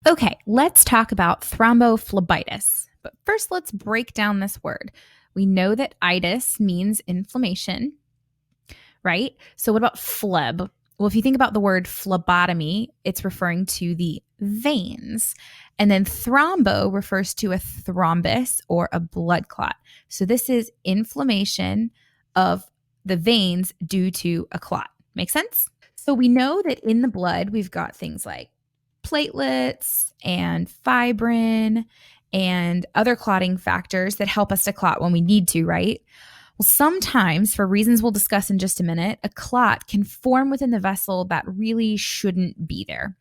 Okay, let's talk about thrombophlebitis. But first, let's break down this word. We know that itis means inflammation, right? So what about phleb? Well, if you think about the word phlebotomy, it's referring to the veins. And then thrombo refers to a thrombus or a blood clot. So this is inflammation of the veins due to a clot. Make sense? So we know that in the blood, we've got things like platelets and fibrin and other clotting factors that help us to clot when we need to, right? Well, sometimes, for reasons we'll discuss in just a minute, a clot can form within the vessel that really shouldn't be there.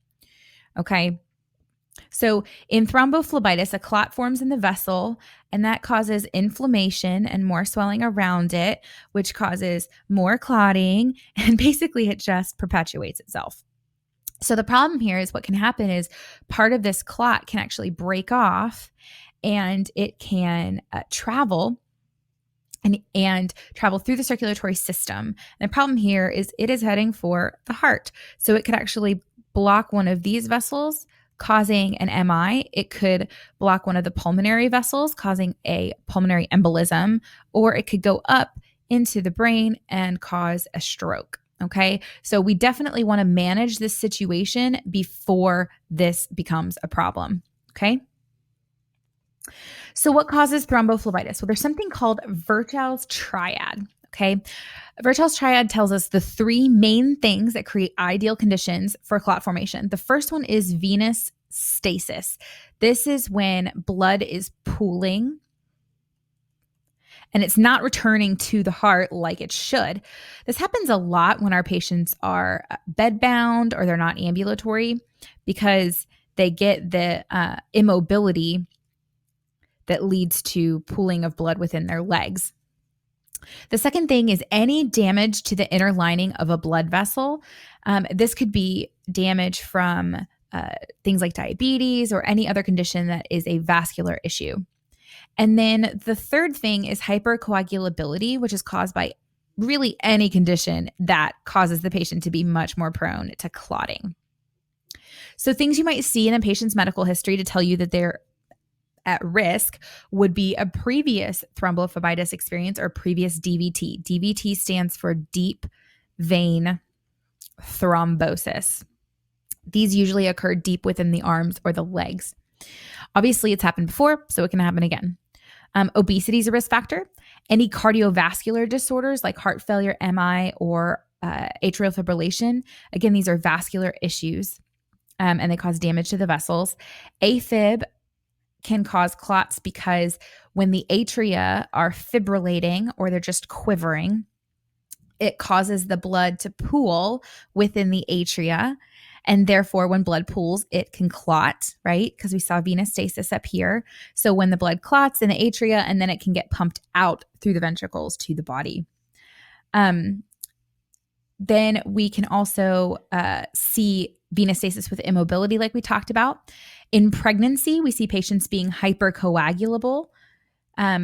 Okay. So in thrombophlebitis, a clot forms in the vessel, and that causes inflammation and more swelling around it, which causes more clotting, and basically it just perpetuates itself. So the problem here is what can happen is part of this clot can actually break off, and it can travel and travel through the circulatory system. And the problem here is it is heading for the heart. So it could actually block one of these vessels, causing an MI. It could block one of the pulmonary vessels, causing a pulmonary embolism, or it could go up into the brain and cause a stroke. Okay, so we definitely want to manage this situation before this becomes a problem. Okay. So what causes thrombophlebitis? Well, there's something called Virchow's triad. Okay. Virchow's triad tells us the three main things that create ideal conditions for clot formation. The first one is venous stasis. This is when blood is pooling and it's not returning to the heart like it should. This happens a lot when our patients are bedbound or they're not ambulatory because they get the immobility that leads to pooling of blood within their legs. The second thing is any damage to the inner lining of a blood vessel. This could be damage from things like diabetes or any other condition that is a vascular issue. And then the third thing is hypercoagulability, which is caused by really any condition that causes the patient to be much more prone to clotting. So things you might see in a patient's medical history to tell you that they're at risk would be a previous thrombophlebitis experience or previous DVT. DVT stands for deep vein thrombosis. These usually occur deep within the arms or the legs. Obviously, it's happened before, so it can happen again. Obesity is a risk factor. Any cardiovascular disorders like heart failure, MI, or atrial fibrillation, again, these are vascular issues, and they cause damage to the vessels. AFib can cause clots because when the atria are fibrillating or they're just quivering, it causes the blood to pool within the atria. And therefore, when blood pools, it can clot, right? Because we saw venous stasis up here. So when the blood clots in the atria, and then it can get pumped out through the ventricles to the body. Then we can also see venous stasis with immobility like we talked about. In pregnancy, we see patients being hypercoagulable.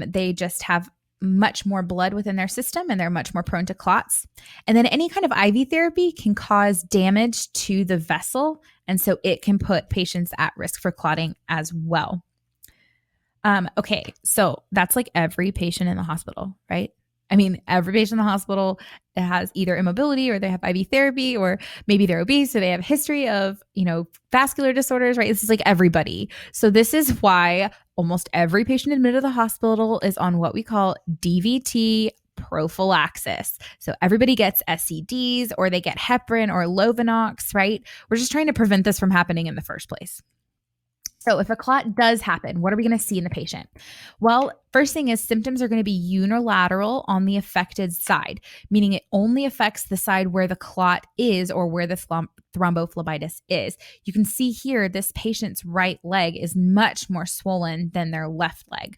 They just have much more blood within their system and they're much more prone to clots. And then any kind of IV therapy can cause damage to the vessel. And so it can put patients at risk for clotting as well. Okay, so that's like every patient in the hospital, right? I mean, every patient in the hospital has either immobility or they have IV therapy, or maybe they're obese or they have a history of, vascular disorders, right? This is like everybody. So this is why almost every patient admitted to the hospital is on what we call DVT prophylaxis. So everybody gets SCDs or they get heparin or Lovenox, right? We're just trying to prevent this from happening in the first place. So if a clot does happen, what are we going to see in the patient? Well, first thing is symptoms are going to be unilateral on the affected side, meaning it only affects the side where the clot is or where the thrombophlebitis is. You can see here, this patient's right leg is much more swollen than their left leg.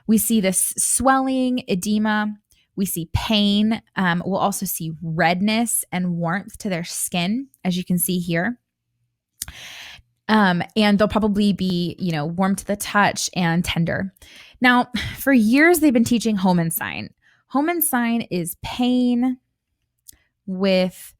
We see this swelling, edema. We see pain. We'll also see redness and warmth to their skin, as you can see here. And they'll probably be, warm to the touch and tender. Now, for years, they've been teaching Hohenstein. Hohenstein is pain with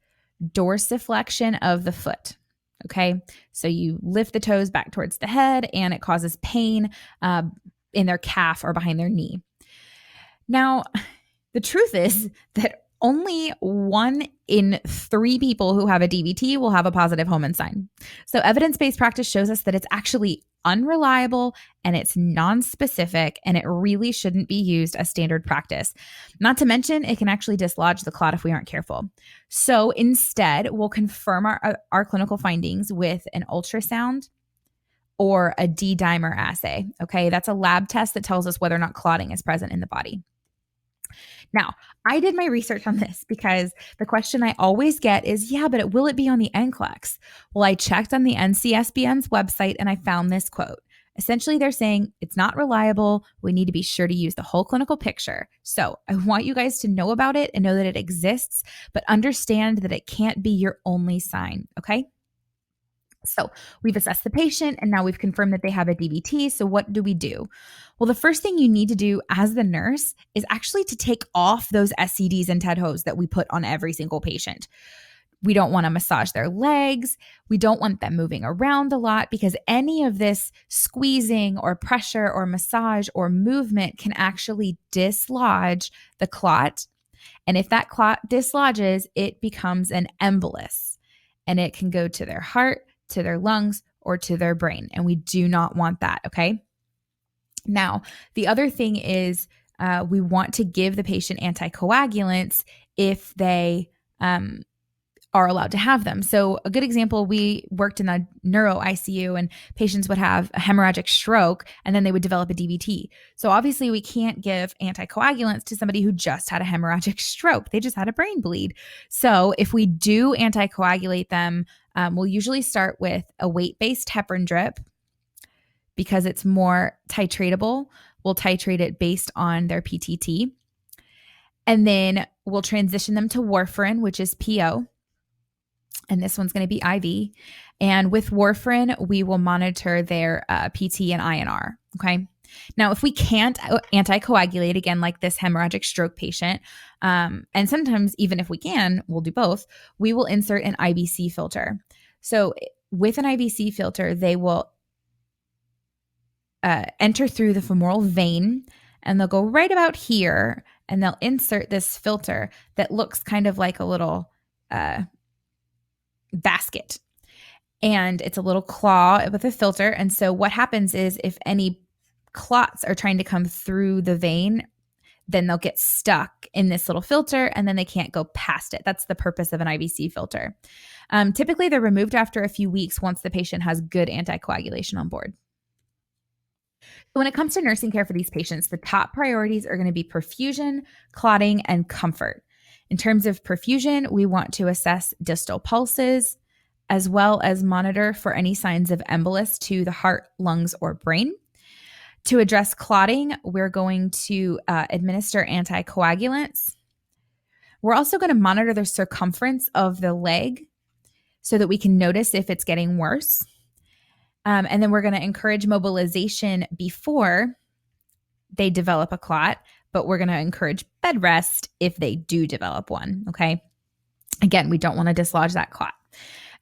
dorsiflexion of the foot. Okay. So you lift the toes back towards the head and it causes pain in their calf or behind their knee. Now, the truth is that only 1 in 3 people who have a DVT will have a positive Homan sign. So evidence-based practice shows us that it's actually unreliable and it's non-specific, and it really shouldn't be used as standard practice. Not to mention, it can actually dislodge the clot if we aren't careful. So instead, we'll confirm our clinical findings with an ultrasound or a D-dimer assay. Okay, that's a lab test that tells us whether or not clotting is present in the body. Now, I did my research on this because the question I always get is, yeah, but will it be on the NCLEX? Well, I checked on the NCSBN's website and I found this quote. Essentially, they're saying it's not reliable. We need to be sure to use the whole clinical picture. So I want you guys to know about it and know that it exists, but understand that it can't be your only sign, okay? So we've assessed the patient and now we've confirmed that they have a DVT. So what do we do? Well, the first thing you need to do as the nurse is actually to take off those SCDs and TED-HOs that we put on every single patient. We don't want to massage their legs. We don't want them moving around a lot because any of this squeezing or pressure or massage or movement can actually dislodge the clot. And if that clot dislodges, it becomes an embolus and it can go to their heart, to their lungs, or to their brain. And we do not want that, okay? Now, the other thing is we want to give the patient anticoagulants if they are allowed to have them. So a good example, we worked in a neuro ICU and patients would have a hemorrhagic stroke and then they would develop a DVT. So obviously we can't give anticoagulants to somebody who just had a hemorrhagic stroke. They just had a brain bleed. So if we do anticoagulate them, we'll usually start with a weight-based heparin drip because it's more titratable. We'll titrate it based on their PTT. And then we'll transition them to warfarin, which is PO. And this one's going to be IV. And with warfarin, we will monitor their PT and INR. Okay. Now, if we can't anticoagulate, again, like this hemorrhagic stroke patient, and sometimes even if we can, we'll do both, we will insert an IVC filter. So with an IVC filter, they will enter through the femoral vein and they'll go right about here and they'll insert this filter that looks kind of like a little basket. And it's a little claw with a filter. And so what happens is if any clots are trying to come through the vein, then they'll get stuck in this little filter and then they can't go past it. That's the purpose of an IVC filter. Typically, they're removed after a few weeks once the patient has good anticoagulation on board. So when it comes to nursing care for these patients, the top priorities are going to be perfusion, clotting, and comfort. In terms of perfusion, we want to assess distal pulses, as well as monitor for any signs of embolus to the heart, lungs, or brain. To address clotting, we're going to administer anticoagulants. We're also going to monitor the circumference of the leg so that we can notice if it's getting worse. And then we're going to encourage mobilization before they develop a clot, but we're going to encourage bed rest if they do develop one, okay? Again, we don't want to dislodge that clot.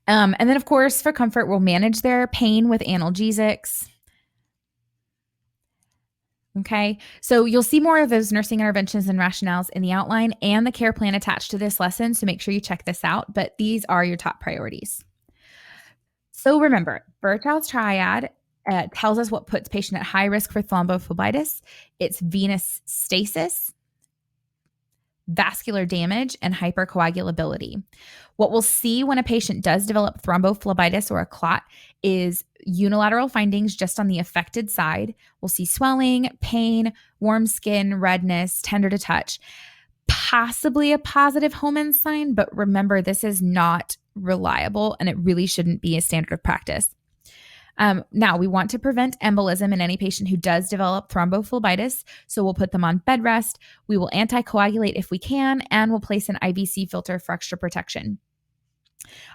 And then, of course, for comfort, we'll manage their pain with analgesics. Okay, so you'll see more of those nursing interventions and rationales in the outline and the care plan attached to this lesson, so make sure you check this out, but these are your top priorities. So remember, Virchow's triad tells us what puts patient at high risk for thrombophlebitis. It's venous stasis, vascular damage, and hypercoagulability. What we'll see when a patient does develop thrombophlebitis or a clot is unilateral findings just on the affected side. We'll see swelling, pain, warm skin, redness, tender to touch, possibly a positive Homan sign, but remember, this is not reliable and it really shouldn't be a standard of practice. Now, we want to prevent embolism in any patient who does develop thrombophlebitis, so we'll put them on bed rest. We will anticoagulate if we can, and we'll place an IVC filter for extra protection.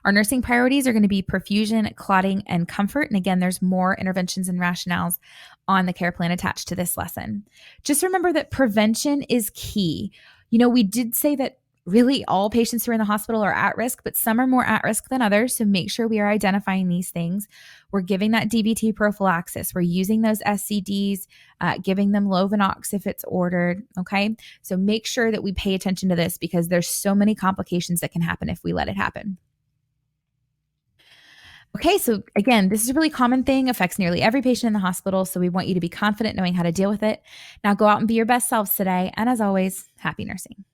Our nursing priorities are going to be perfusion, clotting, and comfort. And again, there's more interventions and rationales on the care plan attached to this lesson. Just remember that prevention is key. You know, we did say that Really, all patients who are in the hospital are at risk, but some are more at risk than others. So make sure we are identifying these things. We're giving that DVT prophylaxis. We're using those SCDs, giving them Lovenox if it's ordered. Okay. So make sure that we pay attention to this because there's so many complications that can happen if we let it happen. Okay, so again, this is a really common thing, affects nearly every patient in the hospital. So we want you to be confident knowing how to deal with it. Now go out and be your best selves today. And as always, happy nursing.